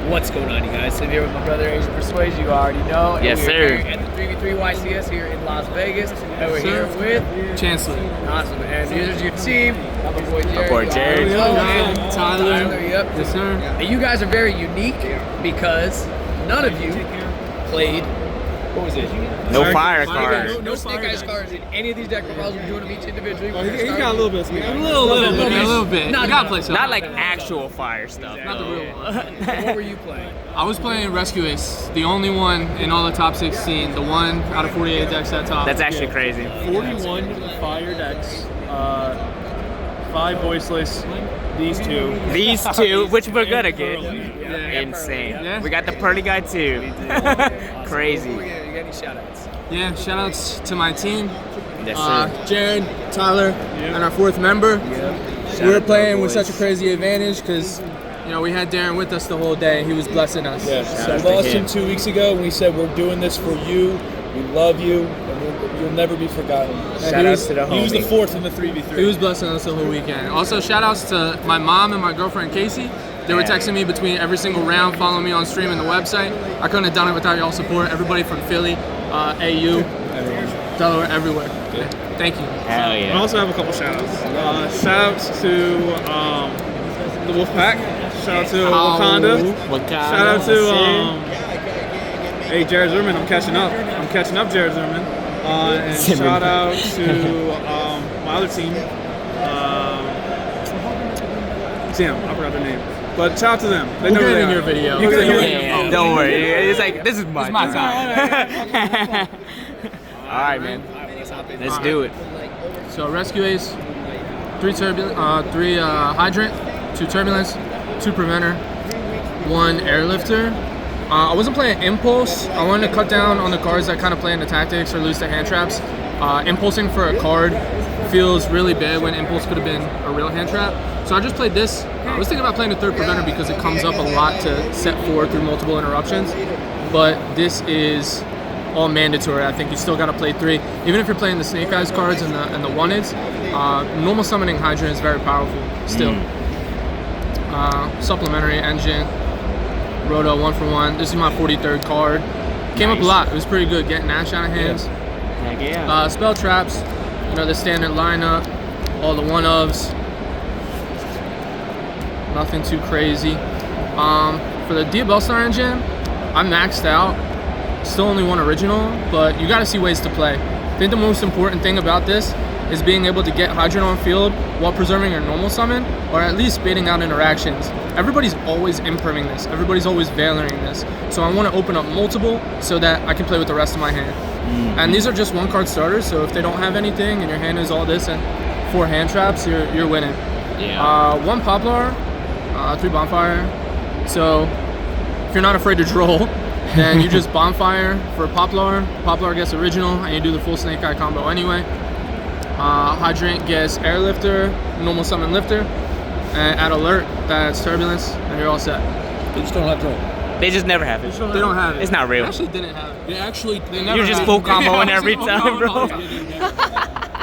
What's going on, you guys? I'm here with my brother Asian Persuasion, you already know. Yes, sir. Here at the 3v3 YCS here in Las Vegas. And we're here with Chancellor. Awesome. And here's your team. My boy Jared. My boy Jared. Tyler. Yep. Yes, sir. And you guys are very unique because none of you played. What was it? No fire card. No Snake Eyes cards in any of these deck profiles. We're doing them each individually. He got a little bit of Snake Eyes. A little bit. Not You gotta play something. Not like actual fire stuff. Not the real one. What were you playing? I was playing Rescue Ace, the only one in all the top 16. The one out of 48 decks at top. That's actually crazy. 41 fire decks, 5 voiceless, these two, Which we're gonna get. Yeah. Insane. Yeah. We got the Pearly guy too. Crazy. You got any shout outs? Yeah, shout outs to my team. Yes, sir. Jared, Tyler, and our fourth member. We were playing with such a crazy advantage because we had Darren with us the whole day. He was blessing us. Yeah, Shout so out we to lost him. him 2 weeks ago, and we said we're doing this for you. We love you, and you'll never be forgotten. Shout outs to the He was the homie. fourth in the 3v3. He was blessing us the whole weekend. Also, shout outs to my mom and my girlfriend Casey. They were texting me between every single round, following me on stream and the website. I couldn't have done it without y'all support. Everybody from Philly, AU, Delaware, everywhere. Yeah. Thank you. Hell I yeah. also have a couple shout-outs. Shout-outs to the Wolfpack. Shout-out to Wakanda. Shout-out to Jared Zimmerman. I'm catching up, Jared Zimmerman. And shout-out to my other team. Damn, I forgot their name. But shout out to them. They We'll know get who it they in are. your video. You We'll can- get it in you your can- video. Don't worry. It's like, this is my It's my time. All right, man. Let's do it. So Rescue Ace, 3 Hydrant, 2 Turbulence, 2 Preventer, 1 Airlifter. I wasn't playing Impulse. I wanted to cut down on the cards that kind of play into tactics or lose to hand traps. Impulsing for a card feels really bad when Impulse could have been a real hand trap. So I just played this. I was thinking about playing the 3rd Preventer because it comes up a lot to set 4 through multiple interruptions. But this is all mandatory. I think you still got to play 3. Even if you're playing the Snake Eyes cards and the one-its, normal summoning Hydrant is very powerful still. Supplementary Engine, Roto 1-for-1. This is my 43rd card. Came up a lot. It was pretty good getting Ash out of hands. Heck yeah. Spell traps, the standard lineup, all the one-ofs. Nothing too crazy. For the Diabell Star engine, I'm maxed out. Still only 1 original, but you got to see ways to play. I think the most important thing about this is being able to get Hydrant on field while preserving your normal summon, or at least baiting out interactions. Everybody's always impriming this. Everybody's always veiling this. So I want to open up multiple so that I can play with the rest of my hand. And these are just 1-card starters, so if they don't have anything and your hand is all this and 4 hand traps, you're winning. Yeah. 1 Poplar, 3 Bonfire. So if you're not afraid to droll, then you just Bonfire for Poplar. Poplar gets original, and you do the full Snake Eye combo anyway. Hydrant gets Airlifter, normal summon Lifter, and at Alert, that's Turbulence, and you're all set. They just don't have draw. They just never have it. They don't have it. It's not real. They actually didn't have it. They never You're just had full it. comboing every time, bro.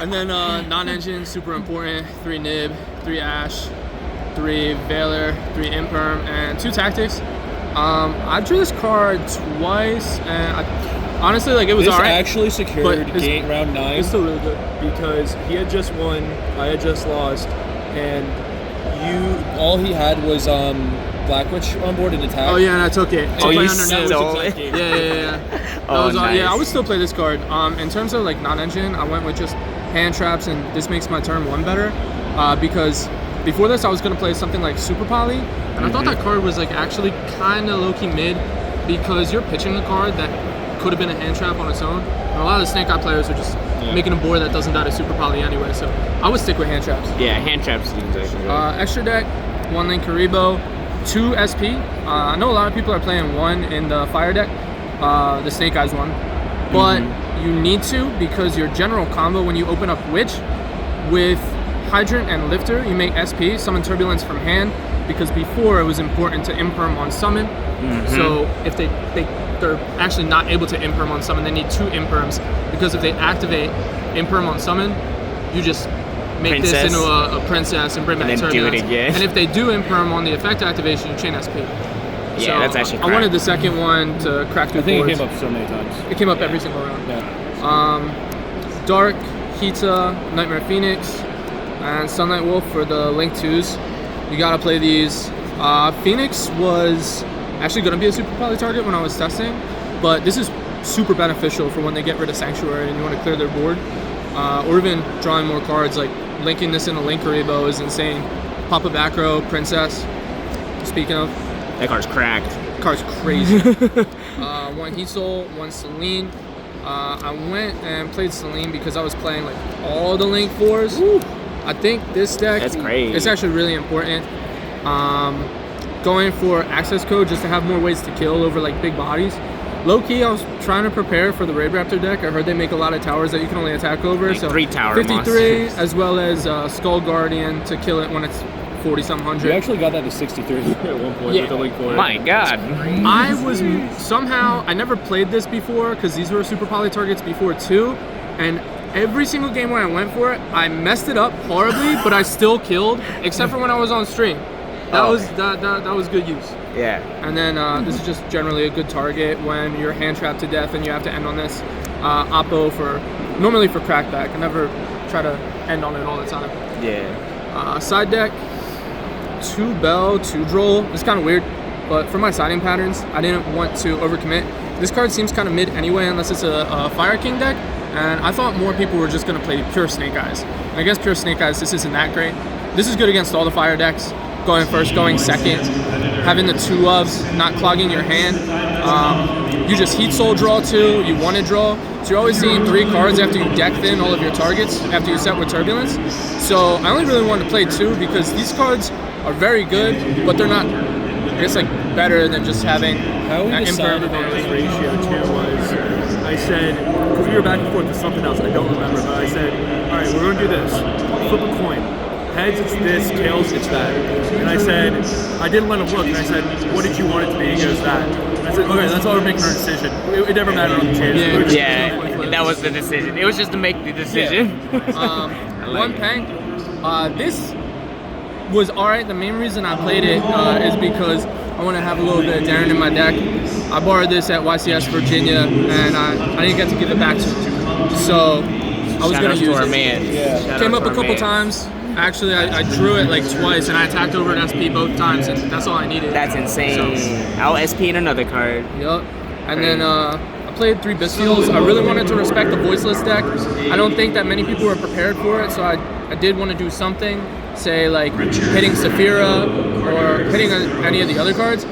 And then non-engine, super important. 3 Nib, 3 Ash, 3 Veiler, 3 Imperm, and 2 Tactics. I drew this card twice, and honestly, it was This alright. actually secured but it's- round 9 It's still really good. because he had just won, I had just lost, and all he had was Black Witch on board and attack. Oh yeah, and I took it. Oh, To play you under Nib. stole it? Yeah. Oh, Yeah, I nice. would still play this card. In terms of non-engine, I went with just hand traps, and this makes my turn 1 better. Because before this, I was gonna play something like Super Poly, and I thought that card was actually kind of low-key mid, because you're pitching a card that could have been a hand trap on its own. And a lot of the Snake Eye players are just making a board that doesn't die to Super Poly anyway. So I would stick with hand traps. Yeah, hand traps is exactly right. Extra deck, 1 Link Karibo, 2 SP. I know a lot of people are playing 1 in the Fire deck, the Snake Eyes one, but you need to, because your general combo when you open up Witch with Hydrant and Lifter, you make SP, summon Turbulence from hand, because before it was important to imperm on summon. So if they're actually not able to imperm on summon, they need 2 imperms, because if they activate imperm on summon, you just make this Princess. into a princess and bring And back then do it Turbulence. again. And if they do imperm on the effect activation, you chain SP. Yeah, So, that's actually I wanted correct. the second one to crack through I think boards. it came up so many times. It came up every single round. Yeah. Dark, Hita, Nightmare Phoenix, and Sunlight Wolf for the Link 2s. You gotta play these. Phoenix was actually gonna be a super poly target when I was testing, but this is super beneficial for when they get rid of Sanctuary and you want to clear their board. Or even drawing more cards, like linking this in a Link Karibo is insane. Pop a back row, Princess. Speaking of, That card's cracked. card's crazy. One Heat Soul, one Celine. I went and played Celine because I was playing like all the Link 4s. I think this deck, That's crazy. it's actually really important. Going for access code just to have more ways to kill over like big bodies. Low key, I was trying to prepare for the Raid Raptor deck. I heard they make a lot of towers that you can only attack over. Like so 3 tower 53, monsters. as well as Skull Guardian to kill it when it's 40-something We hundred. actually got that to 63 at one point Yeah. with the Link 4. My God. I was somehow, I never played this before because these were super poly targets before too, and every single game where I went for it, I messed it up horribly, but I still killed, except for when I was on stream. That was that was good use. Yeah. And then this is just generally a good target when you're hand trapped to death and you have to end on this. Oppo normally for crackback. I never try to end on it all the time. Yeah. Side deck, 2 Bell, 2 Droll. It's kind of weird, but for my siding patterns, I didn't want to overcommit. This card seems kind of mid anyway, unless it's a Fire King deck, and I thought more people were just going to play pure Snake Eyes. And I guess pure Snake Eyes, this isn't that great. This is good against all the fire decks. Going first, going second, having the 2 ofs, not clogging your hand. You just Heat Soul draw 2, you want to draw. So you're always seeing 3 cards after you deck thin all of your targets, after you set with Turbulence. So I only really wanted to play 2 because these cards are very good, but they're not, I guess, like better than just having How we an decided on this ratio too was, I said, because we were back and forth with something else, I don't remember, but I said, all right, we're going to do this. Flip a coin. Heads, it's this. Tails, it's that. And I said, I didn't let him look, and I said, what did you want it to be? He goes, that. And I said, okay, that's all we're making our decision. It never mattered on the chance. Yeah. We were just- Yeah. That was the decision. It was just to make the decision. One Peng. This was alright. The main reason I played it is because I want to have a little bit of Darren in my deck. I borrowed this at YCS Virginia, and I didn't get to give it back to him. So I was Shout going out to use our it. man. Shout Came out up to a our couple man. times. Actually, I drew it like twice, and I attacked over an SP both times, and that's all I needed. That's insane. So, I'll SP in another card. Yep. And then I played 3 Bystials. I really wanted to respect the voiceless deck. I don't think that many people were prepared for it, so I did want to do something, say like hitting Saphira or hitting any of the other cards.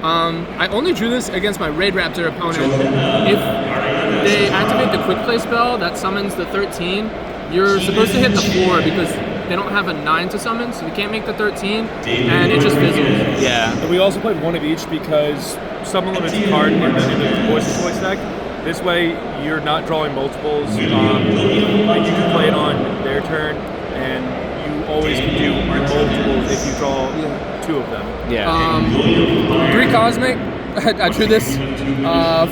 I only drew this against my Raid Raptor opponent. If they activate the quick play spell that summons the 13, you're supposed to hit the 4 because they don't have a 9 to summon, so you can't make the 13, and it just fizzles. Yeah. And we also played one of each because some limits card in the voice choice deck. This way, you're not drawing multiples. And you can play it on their turn, and you always can do multiples if you draw 2 of them. Yeah. 3 Cosmic. I drew this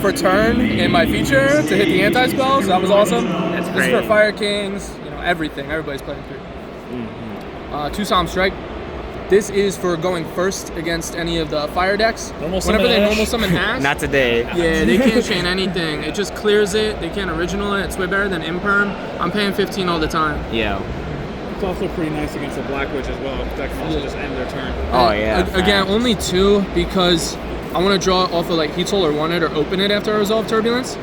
for turn in my feature to hit the anti-spells. That was awesome. That's This is great. for Fire Kings, everything. Everybody's playing 3. 2 Psalm Strike. This is for going first against any of the fire decks. Normal summon Whenever they Ash. normal summon Ash. Not today. Yeah, they can't chain anything. It just clears it. They can't original it. It's way better than Imperm. I'm paying 15 all the time. Yeah. It's also pretty nice against the Black Witch as well. That can also just end their turn. Oh yeah. Again, only 2 because I want to draw off of like Heat Soul or One It or open it after I resolve Turbulence.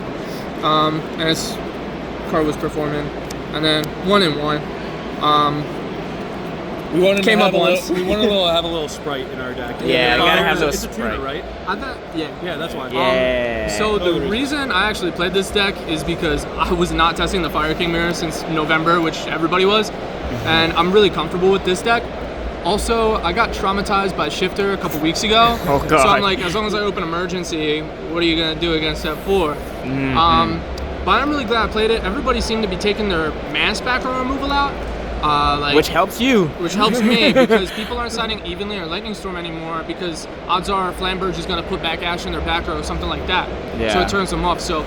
And this card was performing. And then 1 and 1. We wanted Came to up have once. we wanted to have a little sprite in our deck. Yeah, you gotta have those It's a tuner, sprite. right? I thought, yeah. Yeah, that's why. Yeah. So the reason I actually played this deck is because I was not testing the Fire King mirror since November, which everybody was, and I'm really comfortable with this deck. Also, I got traumatized by Shifter a couple weeks ago. Oh, God. So I'm like, as long as I open Emergency, what are you gonna do against step 4? But I'm really glad I played it. Everybody seemed to be taking their mass background removal out. Which helps you. Which helps me because people aren't siding evenly or Lightning Storm anymore because odds are Flamberge is going to put back Ash in their back row or something like that. Yeah. So it turns them off. So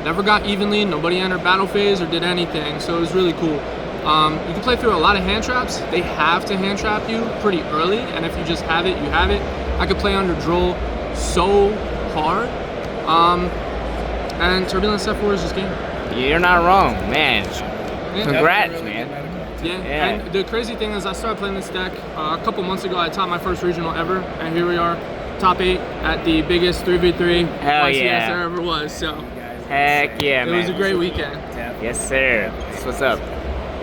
never got evenly, nobody entered battle phase or did anything. So it was really cool. You can play through a lot of hand traps. They have to hand trap you pretty early, and if you just have it, you have it. I could play under Droll. so hard. And Turbulence F4 is just game. You're not wrong, man. Yeah. Congrats, man. Yeah. Yeah. And the crazy thing is I started playing this deck a couple months ago. I topped my first regional ever, and here we are, top 8 at the biggest 3v3 Hell YCS yeah. there ever was. So Heck yeah, it man. was a great weekend. Yes, sir. That's what's up.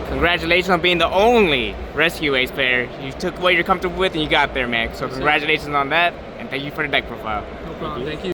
Congratulations on being the only Rescue Ace player. You took what you're comfortable with and you got there, man. So congratulations on that, and thank you for the deck profile. No problem. Thank you.